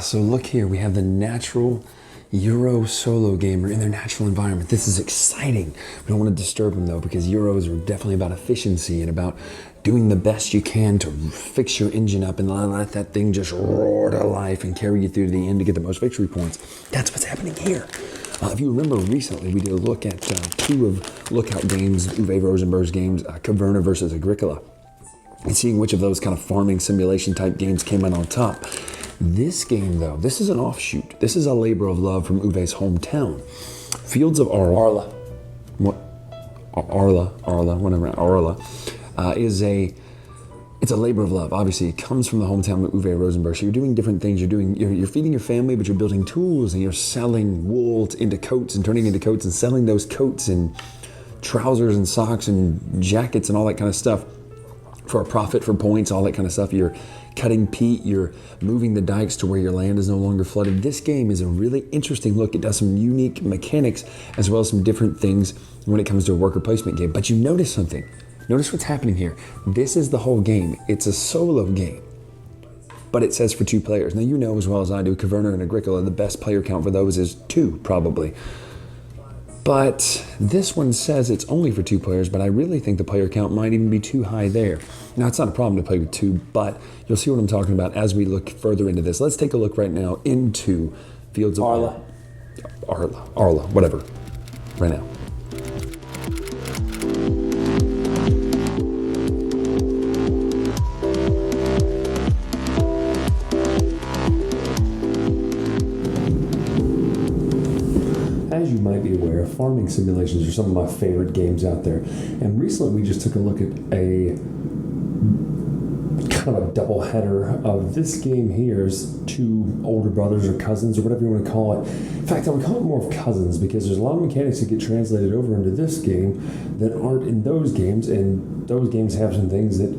So look here, we have the natural Euro solo gamer in their natural environment. This is exciting. We don't want to disturb them though, because Euros are definitely about efficiency and about doing the best you can to fix your engine up and let that thing just roar to life and carry you through to the end to get the most victory points. That's what's happening here. If you remember recently, we did a look at two of Lookout Games, Uwe Rosenberg's games, Caverna versus Agricola, and seeing which of those kind of farming simulation type games came in on top. This game, though, this is an offshoot. This is a labor of love from Uwe's hometown. Fields of Arle. What? Arle it's a labor of love. Obviously, it comes from the hometown of Uwe Rosenberg. So you're doing different things. You're feeding your family, but you're building tools and you're selling wool into coats and turning into coats and selling those coats and trousers and socks and jackets and all that kind of stuff for a profit, for points, all that kind of stuff. You're cutting peat, you're moving the dikes to where your land is no longer flooded. This game is a really interesting look. It does some unique mechanics as well as some different things when it comes to a worker placement game. But you notice something. Notice what's happening here. This is the whole game. It's a solo game, but it says for 2 players. Now you know as well as I do, Caverna and Agricola, the best player count for those is 2 probably. But this one says it's only for 2 players, but I really think the player count might even be too high there. Now, it's not a problem to play with 2, but you'll see what I'm talking about as we look further into this. Let's take a look right now into Fields of Arle, whatever, right now. As you might be aware, farming simulations are some of my favorite games out there. And recently we just took a look at a kind of a double header of this game here is 2 older brothers or cousins or whatever you want to call it. In fact, I would call it more of cousins because there's a lot of mechanics that get translated over into this game that aren't in those games, and those games have some things that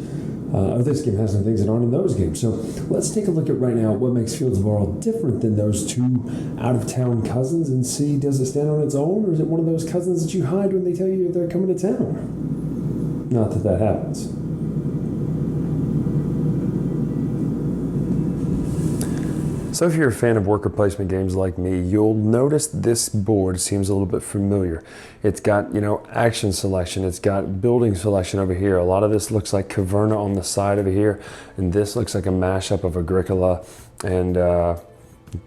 this game has some things that aren't in those games. So let's take a look at right now what makes Fields of Arle different than those 2 out-of-town cousins and see, does it stand on its own, or is it one of those cousins that you hide when they tell you they're coming to town? Not that that happens. So if you're a fan of worker placement games like me, you'll notice this board seems a little bit familiar. It's got, action selection. It's got building selection over here. A lot of this looks like Caverna on the side over here, and this looks like a mashup of Agricola and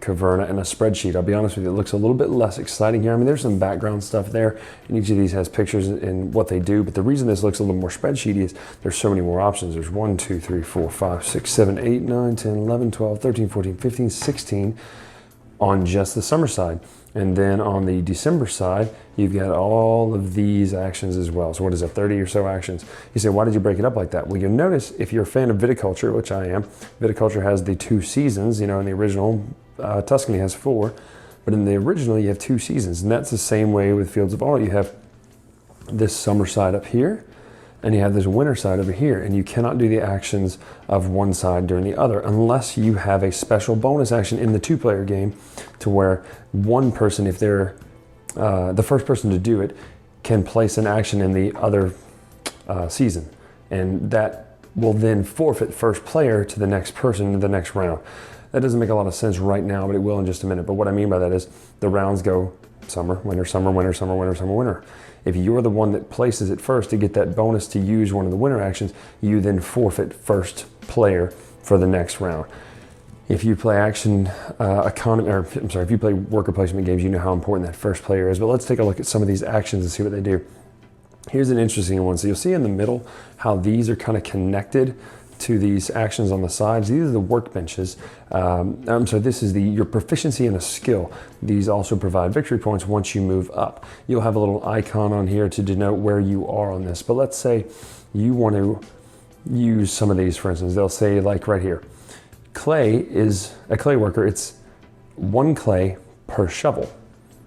Caverna and a spreadsheet. I'll be honest with you, it looks a little bit less exciting here. I mean, there's some background stuff there, and each of these has pictures and what they do, but the reason this looks a little more spreadsheety is there's so many more options. There's 1, 2, 3, 4, 5, 6, 7, 8, 9, 10, 11, 12, 13, 14, 15, 16 on just the summer side. And then on the December side, you've got all of these actions as well. So what is it, 30 or so actions? You say, why did you break it up like that? Well, you'll notice if you're a fan of viticulture, which I am, viticulture has the 2 seasons, in the original Tuscany has 4, but in the original you have 2 seasons, and that's the same way with Fields of Arle. You have this summer side up here, and you have this winter side over here, and you cannot do the actions of one side during the other unless you have a special bonus action in the 2-player game to where one person, if they're the first person to do it, can place an action in the other season, and that will then forfeit first player to the next person in the next round. That doesn't make a lot of sense right now, but it will in just a minute. But what I mean by that is the rounds go summer, winter, summer, winter, summer, winter, summer, winter. If you're the one that places it first to get that bonus to use one of the winter actions, you then forfeit first player for the next round. If you play if you play worker placement games, you know how important that first player is. But let's take a look at some of these actions and see what they do. Here's an interesting one. So you'll see in the middle how these are kind of connected to these actions on the sides. These are the workbenches. This is your proficiency in a skill. These also provide victory points once you move up. You'll have a little icon on here to denote where you are on this. But let's say you want to use some of these, for instance. They'll say, like right here, clay is a clay worker. It's 1 clay per shovel.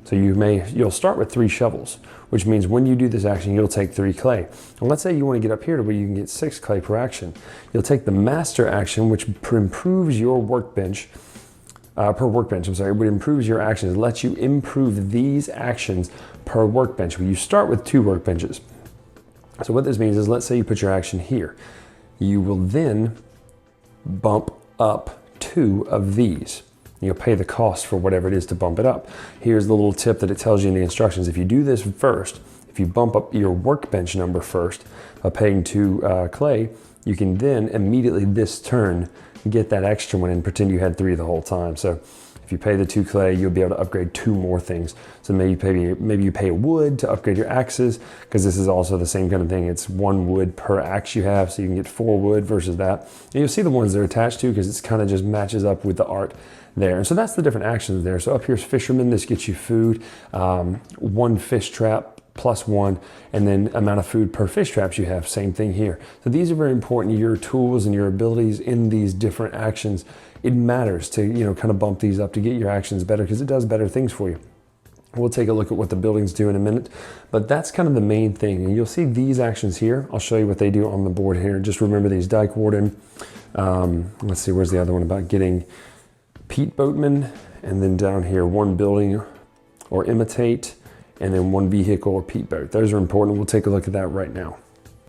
So you'll start with 3 shovels, which means when you do this action, you'll take 3 clay. And let's say you want to get up here to where you can get 6 clay per action. You'll take the master action, which improves your workbench per workbench. I'm sorry, it improves your actions. It lets you improve these actions per workbench. Well, you start with 2 workbenches. So what this means is, let's say you put your action here. You will then bump up 2 of these. You'll pay the cost for whatever it is to bump it up. Here's the little tip that it tells you in the instructions. If you do this first, if you bump up your workbench number first by paying 2 clay, you can then immediately this turn get that extra one and pretend you had 3 the whole time. So if you pay the 2 clay, you'll be able to upgrade 2 more things. So maybe you pay wood to upgrade your axes, because this is also the same kind of thing. It's 1 wood per axe you have, so you can get 4 wood versus that. And you'll see the ones they're attached to, because it's kind of just matches up with the art there. And so that's the different actions there. So up here's fisherman. This gets you food, 1 fish trap +1, and then amount of food per fish traps you have, same thing here. So these are very important. Your tools and your abilities in these different actions, it matters to, you know, kind of bump these up to get your actions better, because it does better things for you. We'll take a look at what the buildings do in a minute, but that's kind of the main thing. And you'll see these actions here. I'll show you what they do on the board here. Just remember these: Dyke Warden. Let's see, where's the other one about getting Peat Boatman, and then down here 1 building or imitate, and then 1 vehicle or peat boat. Those are important. We'll take a look at that right now.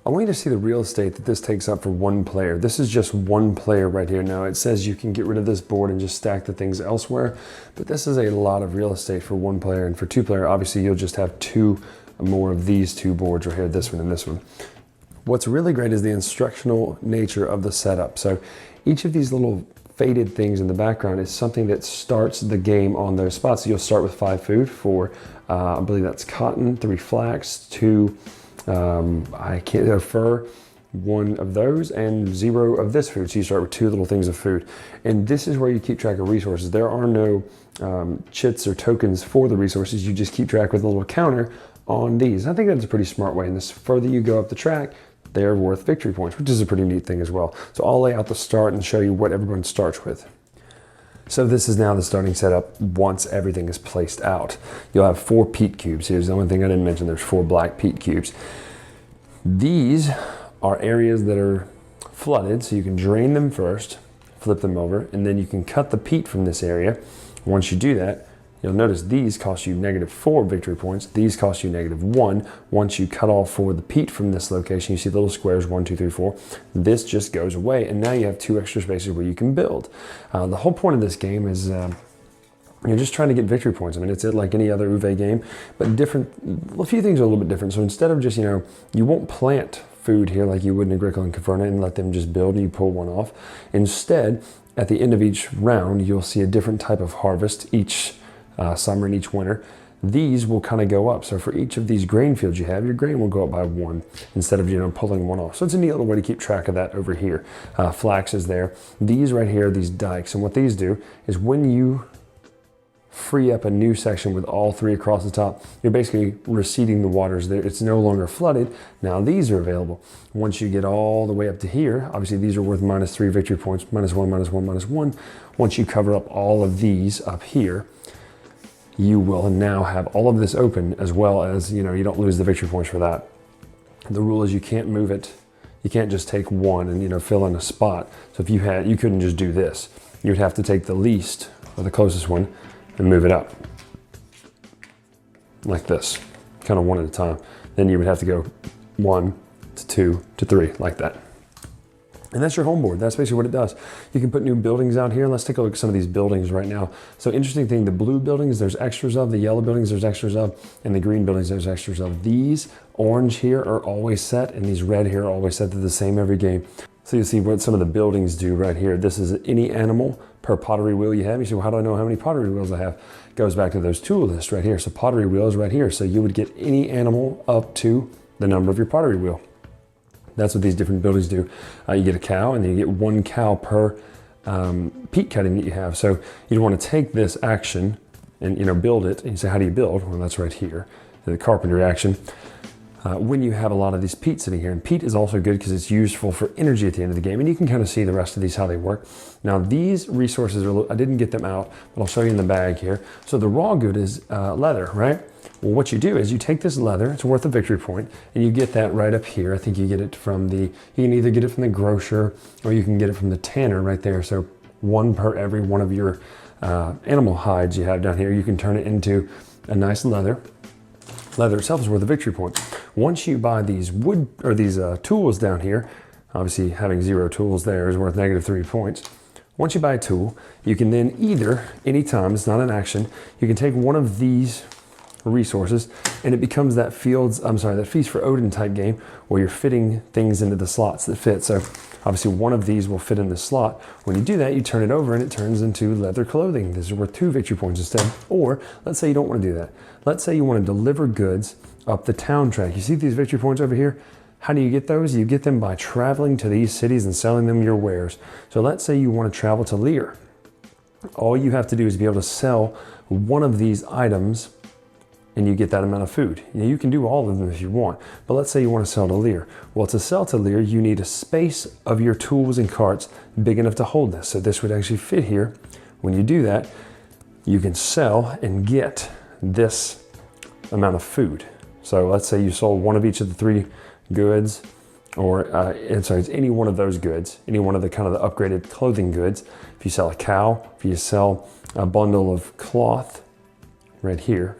I want you to see the real estate that this takes up for 1 player. This is just 1 player right here. Now it says you can get rid of this board and just stack the things elsewhere, but this is a lot of real estate for 1 player. And for 2 player, obviously you'll just have 2 more of these 2 boards right here, this one and this one. What's really great is the instructional nature of the setup. So each of these little faded things in the background is something that starts the game on those spots. So you'll start with 5 food for, I believe that's cotton, 3 flax, 2 fur, 1 of those, and 0 of this food. So you start with 2 little things of food. And this is where you keep track of resources. There are no chits or tokens for the resources. You just keep track with a little counter on these. I think that's a pretty smart way. And the further you go up the track, they're worth victory points, which is a pretty neat thing as well. So I'll lay out the start and show you what everyone starts with. So this is now the starting setup once everything is placed out. You'll have 4 peat cubes. Here's the only thing I didn't mention. There's 4 black peat cubes. These are areas that are flooded, so you can drain them first, flip them over, and then you can cut the peat from this area. Once you do that, you'll notice these cost you -4 victory points. These cost you -1. Once you cut off for the peat from this location, you see the little squares, 1, 2, 3, 4. This just goes away, and now you have 2 extra spaces where you can build. The whole point of this game is you're just trying to get victory points. I mean, it's like any other Uwe game, but different. A few things are a little bit different. So instead of just, you won't plant food here like you would in Agricola and Caverna and let them just build and you pull one off. Instead, at the end of each round, you'll see a different type of harvest each summer and each winter. These will kind of go up. So for each of these grain fields you have, your grain will go up by 1 instead of, pulling 1 off. So it's a neat little way to keep track of that over here. Flax is there. These right here, these dikes, and what these do is when you free up a new section with all 3 across the top, you're basically receding the waters there. It's no longer flooded. Now these are available. Once you get all the way up to here, obviously these are worth -3 victory points, -1, -1, -1. Once you cover up all of these up here, you will now have all of this open, as well as, you don't lose the victory points for that. The rule is you can't move it. You can't just take 1 and, fill in a spot. So if you couldn't just do this. You'd have to take the least or the closest one and move it up like this, kind of 1 at a time. Then you would have to go 1 to 2 to 3 like that. And that's your home board. That's basically what it does. You can put new buildings out here. Let's take a look at some of these buildings right now. So interesting thing, the blue buildings, there's extras of. The yellow buildings, there's extras of. And the green buildings, there's extras of. These orange here are always set, and these red here are always set. They're the same every game. So you see what some of the buildings do right here. This is any animal per pottery wheel you have. You say, well, how do I know how many pottery wheels I have? It goes back to those tool lists right here. So pottery wheel is right here. So you would get any animal up to the number of your pottery wheel. That's what these different buildings do. You get a cow, and then you get 1 cow per peat cutting that you have. So you want to take this action and build it. And you say, how do you build? Well, that's right here, the carpentry action. When you have a lot of these peat sitting here, and peat is also good because it's useful for energy at the end of the game, and you can kind of see the rest of these how they work. Now these resources I didn't get them out, but I'll show you in the bag here. So the raw good is leather, right? Well, what you do is you take this leather, it's worth a victory point, and you get that right up here. I think you get it from you can either get it from the grocer or you can get it from the tanner right there. So 1 per every one of your animal hides you have down here, you can turn it into a nice leather. Leather itself is worth a victory point. Once you buy these wood or these tools down here, obviously having 0 tools there is worth -3 points. Once you buy a tool, you can then either, anytime, it's not an action, you can take one of these resources and it becomes that that Feast for Odin type game where you're fitting things into the slots that fit. So obviously one of these will fit in the slot. When you do that, you turn it over and it turns into leather clothing. This is worth 2 victory points instead. Or let's say you don't want to do that. Let's say you want to deliver goods up the town track. You see these victory points over here? How do you get those? You get them by traveling to these cities and selling them your wares. So let's say you want to travel to Lear. All you have to do is be able to sell one of these items and you get that amount of food. You can do all of them if you want, but let's say you want to sell to Lear. Well, to sell to Lear, you need a space of your tools and carts big enough to hold this. So this would actually fit here. When you do that, you can sell and get this amount of food. So let's say you sold one of each of the 3 goods, or it's any one of those goods, any one of the kind of the upgraded clothing goods. If you sell a cow, if you sell a bundle of cloth right here,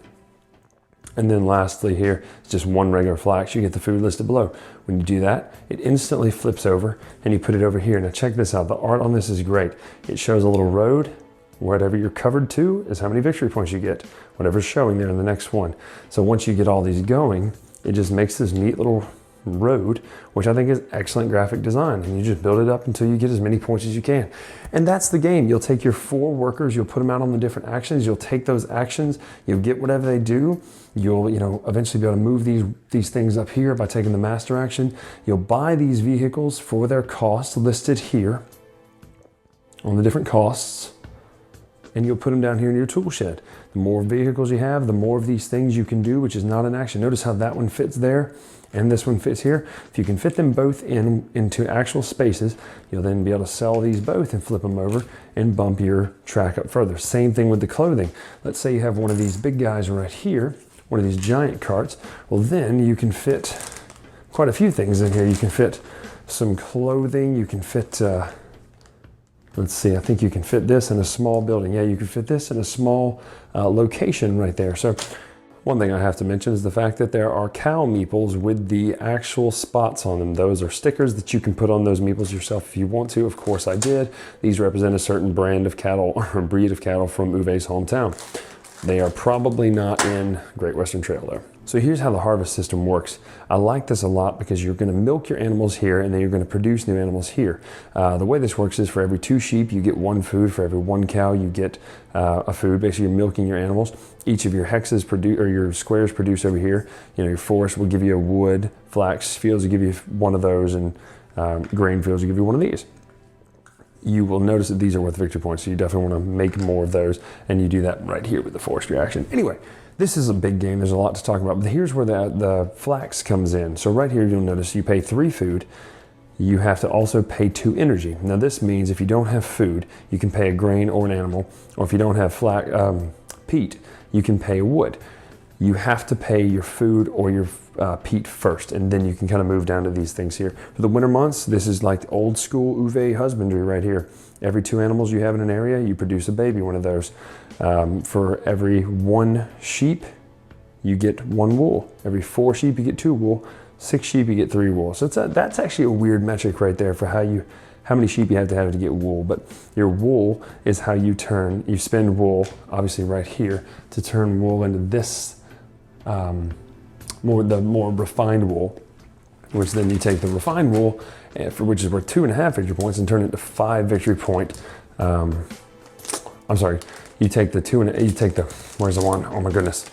and then lastly here, it's just 1 regular flax, you get the food listed below. When you do that, it instantly flips over and you put it over here. Now check this out, the art on this is great. It shows a little road. Whatever you're covered to is how many victory points you get, whatever's showing there in the next one. So once you get all these going, it just makes this neat little road, which I think is excellent graphic design, and you just build it up until you get as many points as you can. And that's the game. You'll take your 4 workers, you'll put them out on the different actions, you'll take those actions, you'll get whatever they do, you'll eventually be able to move these things up here by taking the master action. You'll buy these vehicles for their cost listed here on the different costs, and you'll put them down here in your tool shed. The more vehicles you have, the more of these things you can do, which is not an action. Notice how that one fits there and this one fits here. If you can fit them both into actual spaces, you'll then be able to sell these both and flip them over and bump your track up further. Same thing with the clothing. Let's say you have one of these big guys right here, one of these giant carts. Well, then you can fit quite a few things in here. You can fit some clothing, you can fit, let's see, I think you can fit this in a small building. Yeah, you can fit this in a small location right there. So one thing I have to mention is the fact that there are cow meeples with the actual spots on them. Those are stickers that you can put on those meeples yourself if you want to. Of course I did. These represent a certain brand of cattle or breed of cattle from Uwe's hometown. They are probably not in Great Western Trail though. So here's how the harvest system works. I like this a lot because you're going to milk your animals here and then you're going to produce new animals here. The way this works is for every 2 sheep, you get 1 food. For every 1 cow, you get a food. Basically, you're milking your animals. Each of your hexes or your squares produce over here. Your forest will give you a wood, flax fields will give you 1 of those, and grain fields will give you 1 of these. You will notice that these are worth victory points, so you definitely want to make more of those, and you do that right here with the forestry action. Anyway, this is a big game. There's a lot to talk about, but here's where the flax comes in. So right here, you'll notice you pay 3 food. You have to also pay 2 energy. Now this means if you don't have food, you can pay a grain or an animal, or if you don't have peat, you can pay wood. You have to pay your food or your peat first, and then you can kind of move down to these things here. For the winter months, this is like old school Uwe husbandry right here. Every 2 animals you have in an area, you produce a baby one of those. For every 1 sheep, you get 1 wool. Every 4 sheep, you get 2 wool. 6 sheep, you get 3 wool. So that's actually a weird metric right there for how many sheep you have to get wool. But your wool is how you spend wool, obviously right here, to turn wool into this, the more refined wool, which then you take the refined wool, which is worth 2.5 victory points, and turn it into 5 victory point. I'm sorry, you take where's the 1? Oh my goodness,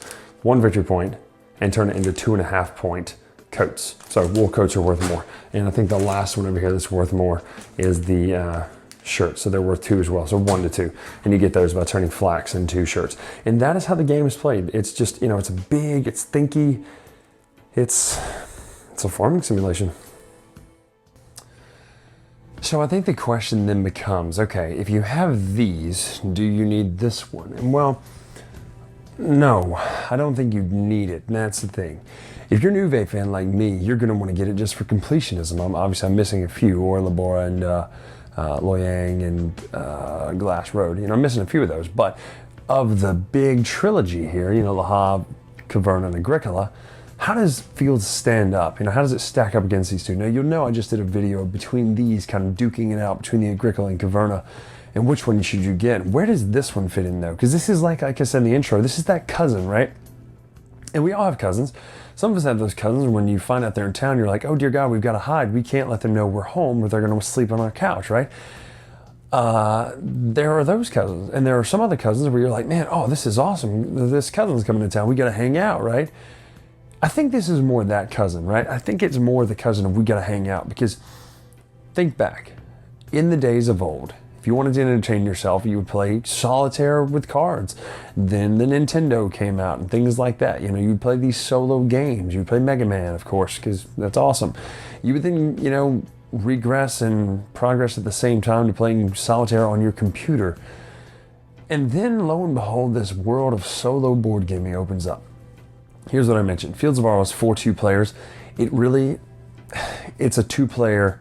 1 victory point, and turn it into 2.5 point coats. So wool coats are worth more. And I think the last one over here that's worth more is the shirts. So they're worth 2 as well. So 1 to 2. And you get those by turning flax into shirts. And that is how the game is played. It's just, it's big, it's thinky. It's a farming simulation. So I think the question then becomes, okay, if you have these, do you need this one? And well, no, I don't think you need it. And that's the thing. If you're an Uwe fan like me, you're going to want to get it just for completionism. I'm missing a few, Orlabora and Loyang and Glass Road. I'm missing a few of those, but of the big trilogy here, Le Havre, Caverna, and Agricola, how does Fields stand up? How does it stack up against these two? Now, you'll know I just did a video between these, kind of duking it out between the Agricola and Caverna, and which one should you get? Where does this one fit in, though? Because this is like I said in the intro, this is that cousin, right? And we all have cousins. Some of us have those cousins, and when you find out they're in town, you're like, oh, dear God, we've got to hide. We can't let them know we're home, or they're going to sleep on our couch, right? There are those cousins, and there are some other cousins where you're like, man, oh, this is awesome. This cousin's coming to town. We got to hang out, right? I think this is more that cousin, right? I think it's more the cousin of we got to hang out, because think back. In the days of old, if you wanted to entertain yourself, you would play solitaire with cards. Then the Nintendo came out and things like that. You would play these solo games. You would play Mega Man, of course, because that's awesome. You would then, regress and progress at the same time to playing solitaire on your computer. And then, lo and behold, this world of solo board gaming opens up. Here's what I mentioned. Fields of Arle is for 2 players. It's a 2-player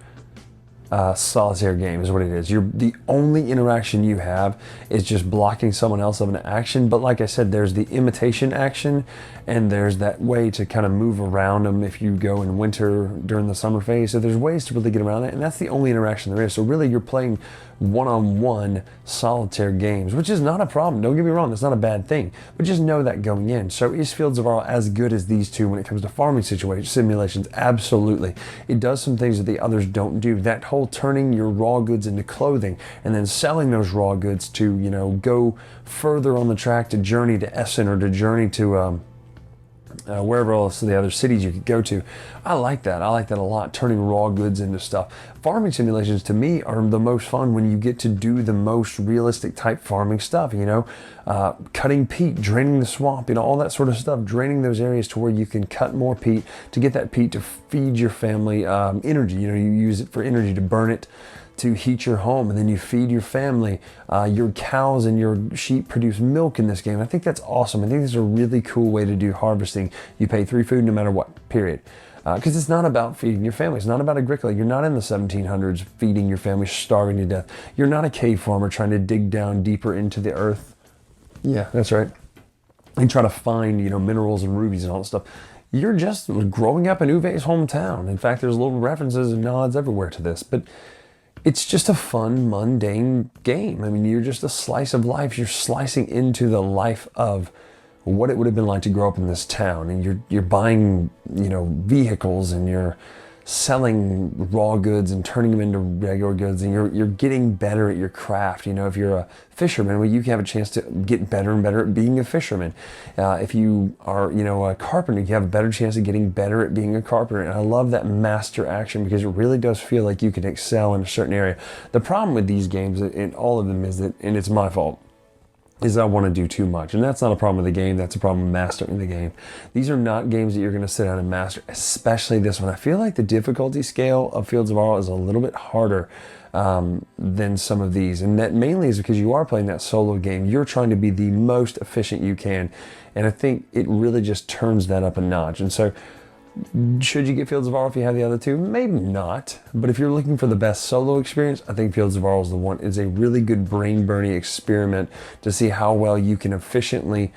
solitaire game is what it is. The only interaction you have is just blocking someone else of an action. But like I said, there's the imitation action, and there's that way to kind of move around them if you go in winter during the summer phase. So there's ways to really get around that, and that's the only interaction there is. So really, you're playing one-on-one solitaire games, which is not a problem. Don't get me wrong, that's not a bad thing. But just know that going in. So is Fields of Arle as good as these two when it comes to farming simulations? Absolutely. It does some things that the others don't do. That whole turning your raw goods into clothing and then selling those raw goods to, go further on the track to journey to Essen or to journey to wherever else the other cities you could go to. I like that. I like that a lot, turning raw goods into stuff. Farming simulations to me are the most fun when you get to do the most realistic type farming stuff, cutting peat, draining the swamp, all that sort of stuff, draining those areas to where you can cut more peat to get that peat to feed your family energy. You use it for energy to burn it, to heat your home, and then you feed your family. Your cows and your sheep produce milk in this game. I think that's awesome. I think this is a really cool way to do harvesting. You pay 3 food no matter what, period. Because it's not about feeding your family. It's not about Agricola. You're not in the 1700s feeding your family, starving to death. You're not a cave farmer trying to dig down deeper into the earth. Yeah, that's right. And try to find, minerals and rubies and all that stuff. You're just growing up in Uwe's hometown. In fact, there's little references and nods everywhere to this. But it's just a fun, mundane game. You're just a slice of life. You're slicing into the life of what it would have been like to grow up in this town. And you're buying, vehicles, and you're selling raw goods and turning them into regular goods, and you're getting better at your craft. If you're a fisherman, well, you have a chance to get better and better at being a fisherman. If you are, a carpenter, you have a better chance of getting better at being a carpenter. And I love that master action, because it really does feel like you can excel in a certain area. The problem with these games, and all of them, is that, and it's my fault, is I want to do too much. And that's not a problem with the game, that's a problem with mastering the game. These are not games that you're going to sit down and master, especially this one. I feel like the difficulty scale of Fields of Arle is a little bit harder than some of these. And that mainly is because you are playing that solo game. You're trying to be the most efficient you can. And I think it really just turns that up a notch. And so, should you get Fields of Arle if you have the other two? Maybe not. But if you're looking for the best solo experience, I think Fields of Arle is the one. It's a really good brain-burning experiment to see how well you can efficiently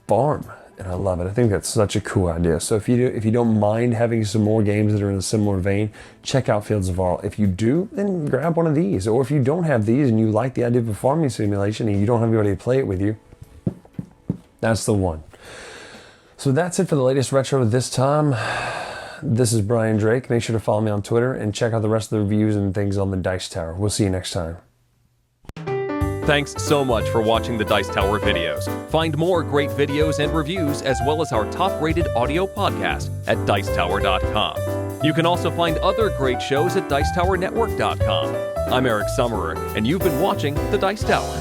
farm. And I love it. I think that's such a cool idea. So if you don't mind having some more games that are in a similar vein, check out Fields of Arle. If you do, then grab one of these. Or if you don't have these and you like the idea of a farming simulation and you don't have anybody to play it with you, that's the one. So that's it for the latest retro this time. This is Brian Drake. Make sure to follow me on Twitter and check out the rest of the reviews and things on the Dice Tower. We'll see you next time. Thanks so much for watching the Dice Tower videos. Find more great videos and reviews, as well as our top-rated audio podcast at Dicetower.com. You can also find other great shows at Dicetowernetwork.com. I'm Eric Summerer, and you've been watching the Dice Tower.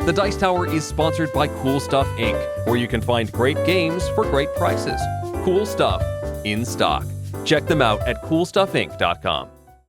The Dice Tower is sponsored by Cool Stuff Inc., where you can find great games for great prices. Cool stuff in stock. Check them out at CoolStuffInc.com.